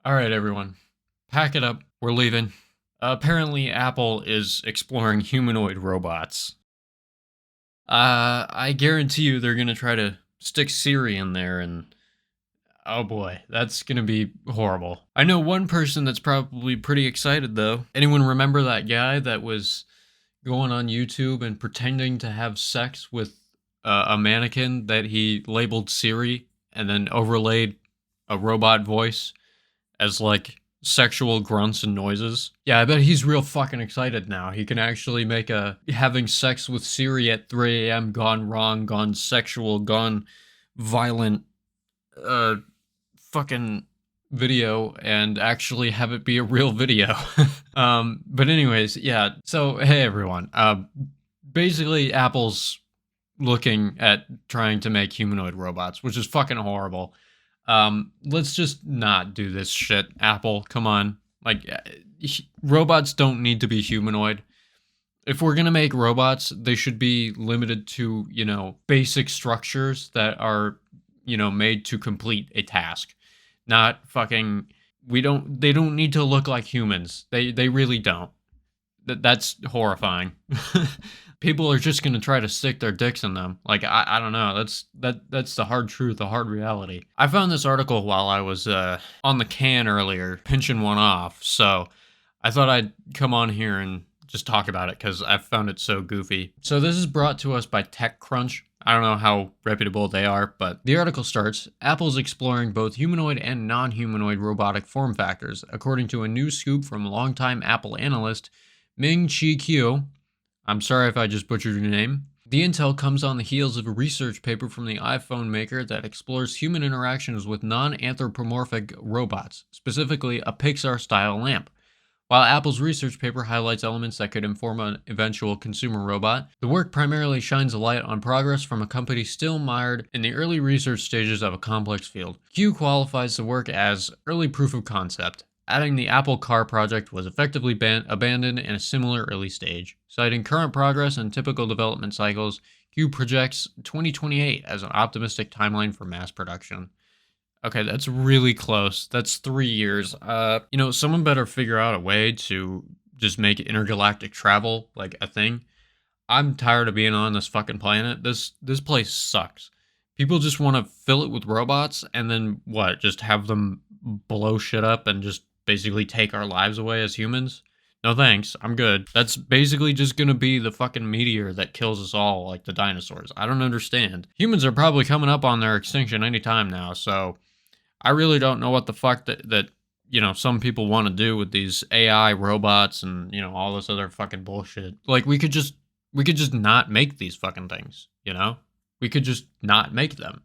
All right, everyone, pack it up. We're leaving. Apparently, Apple is exploring humanoid robots. I guarantee you they're gonna try to stick Siri in there, and oh boy, that's gonna be horrible. I know one person that's probably pretty excited though. Anyone remember that guy that was going on YouTube and pretending to have sex with a mannequin that he labeled Siri and then overlaid a robot voice as like sexual grunts and noises. Yeah, I bet he's real fucking excited now. He can actually make a having sex with Siri at 3 a.m. gone wrong, gone sexual, gone violent, uh, fucking video and actually have it be a real video. But anyways, yeah. So hey everyone. Basically Apple's looking at trying to make humanoid robots, which is fucking horrible. Let's just not do this shit, Apple. Come on. Like, robots don't need to be humanoid. If we're gonna make robots, they should be limited to, basic structures that are, made to complete a task. Not fucking. They don't need to look like humans. They really don't. That's horrifying. People are just gonna try to stick their dicks in them. Like I don't know. That's the hard truth, the hard reality. I found this article while I was on the can earlier, pinching one off. So I thought I'd come on here and just talk about it because I found it so goofy. So this is brought to us by TechCrunch. I don't know how reputable they are, but the article starts, Apple's exploring both humanoid and non-humanoid robotic form factors, according to a new scoop from longtime Apple analyst Ming-Chi Kuo. I'm sorry if I just butchered your name. The intel comes on the heels of a research paper from the iPhone maker that explores human interactions with non-anthropomorphic robots, specifically a Pixar-style lamp. While Apple's research paper highlights elements that could inform an eventual consumer robot, the work primarily shines a light on progress from a company still mired in the early research stages of a complex field. Q qualifies the work as early proof of concept, adding the Apple Car project was effectively abandoned in a similar early stage. Citing current progress and typical development cycles, Q projects 2028 as an optimistic timeline for mass production. Okay, that's really close. That's 3 years. Someone better figure out a way to just make intergalactic travel like a thing. I'm tired of being on this fucking planet. This place sucks. People just want to fill it with robots and then what? Just have them blow shit up and just basically take our lives away as humans? No thanks. I'm good. That's basically just gonna be the fucking meteor that kills us all like the dinosaurs. I don't understand. Humans are probably coming up on their extinction anytime now, so I really don't know what the fuck that some people want to do with these AI robots and all this other fucking bullshit. Like we could just not make these fucking things. We could just not make them.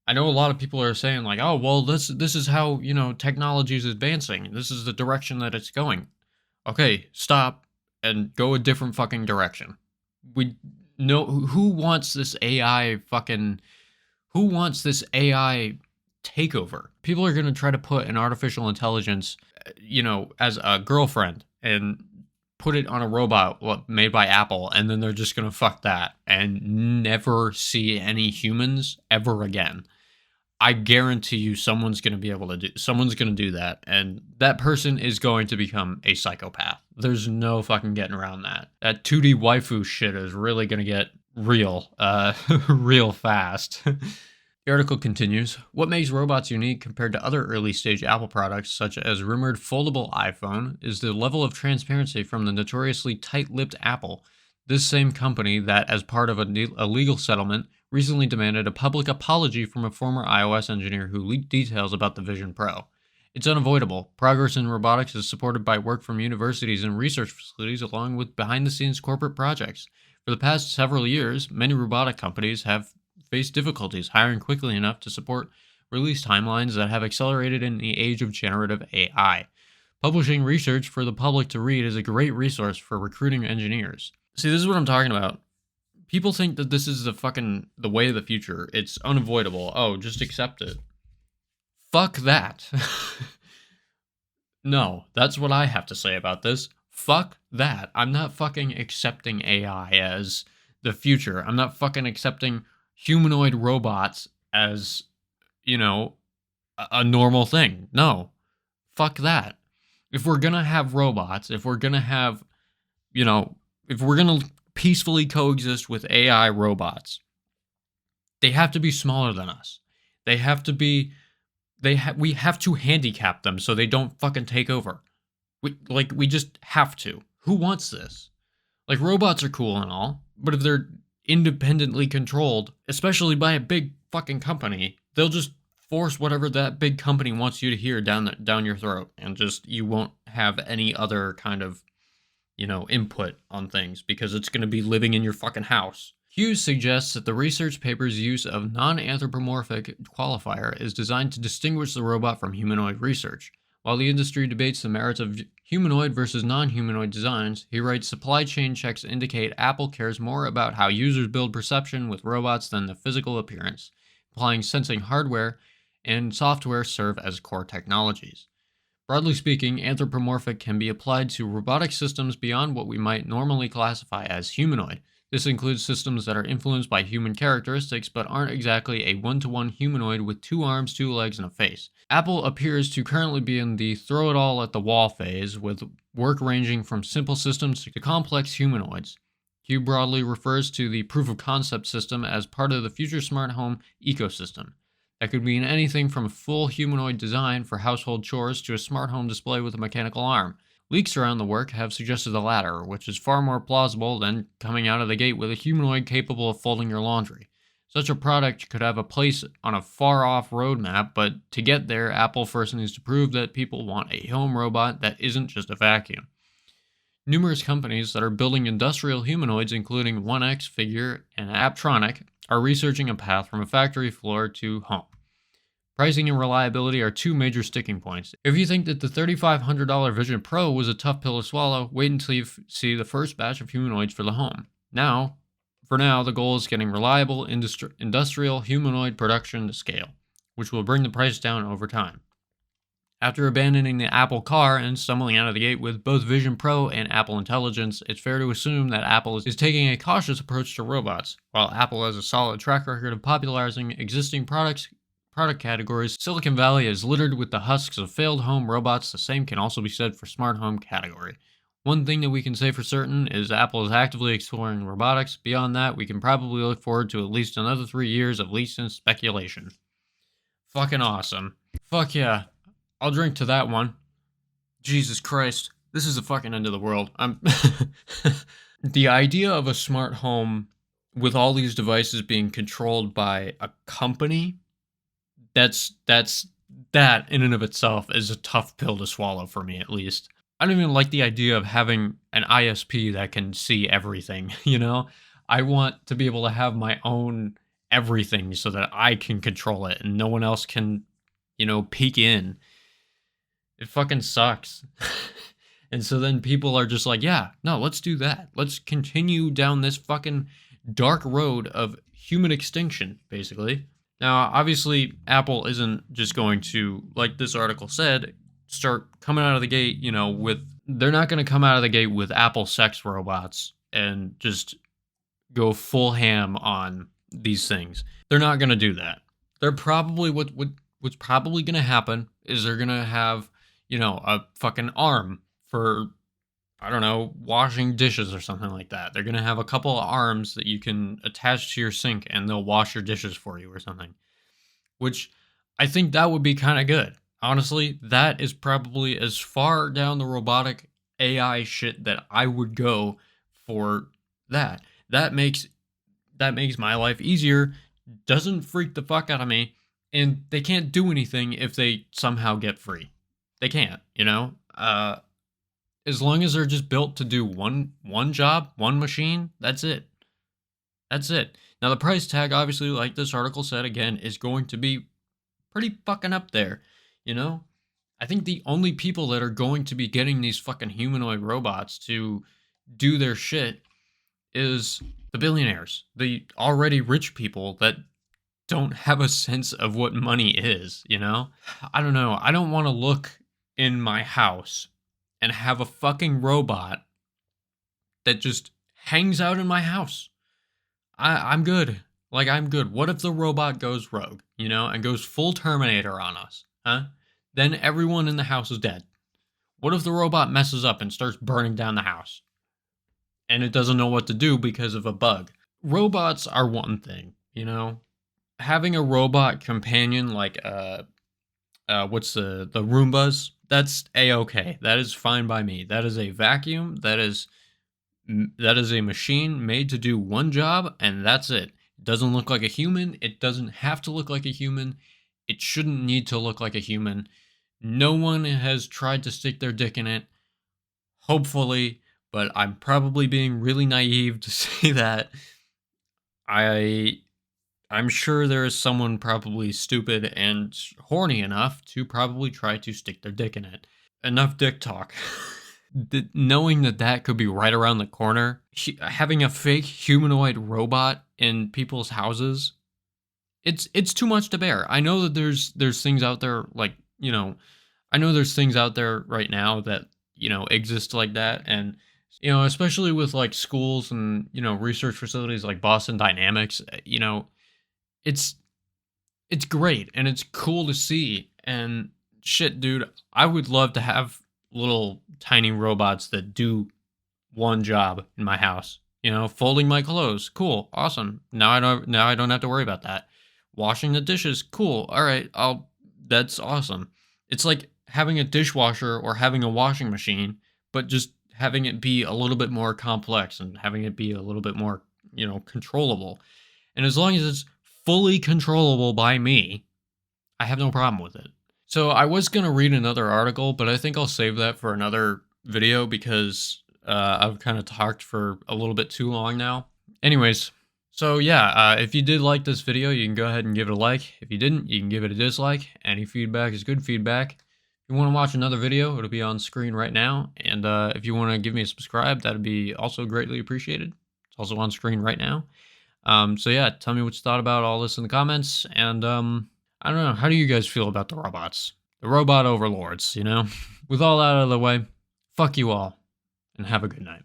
I know a lot of people are saying like, "Oh, well this is how, technology is advancing. This is the direction that it's going." Okay, stop and go a different fucking direction. We know who wants this AI fucking who wants this AI takeover? People are going to try to put an artificial intelligence, as a girlfriend and put it on a robot made by Apple, and then they're just going to fuck that and never see any humans ever again. I guarantee you someone's going to do that, and that person is going to become a psychopath. There's no fucking getting around that. That 2D waifu shit is really going to get real real fast. The article continues, what makes robots unique compared to other early stage Apple products, such as rumored foldable iPhone, is the level of transparency from the notoriously tight-lipped Apple. This same company that, as part of a legal settlement, recently demanded a public apology from a former iOS engineer who leaked details about the Vision Pro. It's unavoidable. Progress in robotics is supported by work from universities and research facilities along with behind-the-scenes corporate projects. For the past several years, many robotic companies have faced difficulties hiring quickly enough to support release timelines that have accelerated in the age of generative AI. Publishing research for the public to read is a great resource for recruiting engineers. See, this is what I'm talking about. People think that this is the way of the future. It's unavoidable. Oh, just accept it. Fuck that. No, that's what I have to say about this. Fuck that. I'm not fucking accepting AI as the future. I'm not fucking accepting humanoid robots as, a normal thing. No. fuck that. If we're gonna have robots, if we're gonna have, you know, if we're gonna peacefully coexist with AI robots, they have to be smaller than us. They have to be, we have to handicap them so they don't fucking take over. We just have to. Who wants this? Like, robots are cool and all, but if they're independently controlled, especially by a big fucking company, they'll just force whatever that big company wants you to hear down your throat, and just you won't have any other kind of, input on things because it's going to be living in your fucking house. Hughes suggests that the research paper's use of non-anthropomorphic qualifier is designed to distinguish the robot from humanoid research. While the industry debates the merits of humanoid versus non-humanoid designs, he writes supply chain checks indicate Apple cares more about how users build perception with robots than the physical appearance, implying sensing hardware and software serve as core technologies. Broadly speaking, anthropomorphic can be applied to robotic systems beyond what we might normally classify as humanoid. This includes systems that are influenced by human characteristics but aren't exactly a one-to-one humanoid with 2 arms, 2 legs, and a face. Apple appears to currently be in the throw it all at the wall phase, with work ranging from simple systems to complex humanoids. Hugh broadly refers to the proof of concept system as part of the future smart home ecosystem. That could mean anything from a full humanoid design for household chores to a smart home display with a mechanical arm. Leaks around the work have suggested the latter, which is far more plausible than coming out of the gate with a humanoid capable of folding your laundry. Such a product could have a place on a far-off roadmap, but to get there, Apple first needs to prove that people want a home robot that isn't just a vacuum. Numerous companies that are building industrial humanoids, including 1X Figure and Apptronic, are researching a path from a factory floor to home. Pricing and reliability are 2 major sticking points. If you think that the $3,500 Vision Pro was a tough pill to swallow, wait until you see the first batch of humanoids for the home. For now, the goal is getting reliable industrial humanoid production to scale, which will bring the price down over time. After abandoning the Apple Car and stumbling out of the gate with both Vision Pro and Apple Intelligence, it's fair to assume that Apple is taking a cautious approach to robots. While Apple has a solid track record of popularizing existing product categories, Silicon Valley is littered with the husks of failed home robots. The same can also be said for smart home category. One thing that we can say for certain is Apple is actively exploring robotics. Beyond that, we can probably look forward to at least another 3 years of leaks and speculation. Fucking awesome. Fuck yeah. I'll drink to that one. Jesus Christ. This is the fucking end of the world. The idea of a smart home with all these devices being controlled by a company, that in and of itself is a tough pill to swallow for me, at least. I don't even like the idea of having an ISP that can see everything, I want to be able to have my own everything so that I can control it and no one else can, peek in. It fucking sucks. And so then people are just like, yeah, no, let's do that. Let's continue down this fucking dark road of human extinction, basically. Now, obviously, Apple isn't just going to, like this article said, start coming out of the gate, they're not going to come out of the gate with Apple sex robots and just go full ham on these things. They're not going to do that. They're probably, what's probably going to happen is they're going to have, a fucking arm for, I don't know, washing dishes or something like that. They're going to have a couple of arms that you can attach to your sink and they'll wash your dishes for you or something. Which I think that would be kind of good. Honestly, that is probably as far down the robotic AI shit that I would go for that. That makes my life easier, doesn't freak the fuck out of me, and they can't do anything if they somehow get free. They can't, as long as they're just built to do one job, one machine, that's it. That's it. Now, the price tag, obviously, like this article said, again, is going to be pretty fucking up there, I think the only people that are going to be getting these fucking humanoid robots to do their shit is the billionaires, the already rich people that don't have a sense of what money is, I don't know. I don't want to look in my house and have a fucking robot that just hangs out in my house. I'm good. I'm good. What if the robot goes rogue, and goes full Terminator on us, huh? Then everyone in the house is dead. What if the robot messes up and starts burning down the house? And it doesn't know what to do because of a bug. Robots are one thing, you know? Having a robot companion like what's the Roombas? That's a-okay. That is fine by me. That is a vacuum. That is a machine made to do one job, and that's it. It doesn't look like a human. It doesn't have to look like a human. It shouldn't need to look like a human. No one has tried to stick their dick in it. Hopefully, but I'm probably being really naive to say that. I I'm sure there is someone probably stupid and horny enough to probably try to stick their dick in it. Enough dick talk. Knowing that that could be right around the corner, having a fake humanoid robot in people's houses, it's too much to bear. I know that there's things out there like, I know there's things out there right now that, exist like that, and especially with like schools and, research facilities like Boston Dynamics, it's it's great and it's cool to see. And shit, dude, I would love to have little tiny robots that do one job in my house. Folding my clothes, cool, awesome. Now I don't have to worry about that. Washing the dishes, cool. All right, that's awesome. It's like having a dishwasher or having a washing machine, but just having it be a little bit more complex and having it be a little bit more, controllable. And as long as it's fully controllable by me, I have no problem with it. So I was going to read another article, but I think I'll save that for another video because I've kind of talked for a little bit too long now. Anyways, so yeah, if you did like this video, you can go ahead and give it a like. If you didn't, you can give it a dislike. Any feedback is good feedback. If you want to watch another video, it'll be on screen right now. And if you want to give me a subscribe, that'd be also greatly appreciated. It's also on screen right now. So yeah, tell me what you thought about all this in the comments. And I don't know, how do you guys feel about the robots? The robot overlords, With all that out of the way, fuck you all, and have a good night.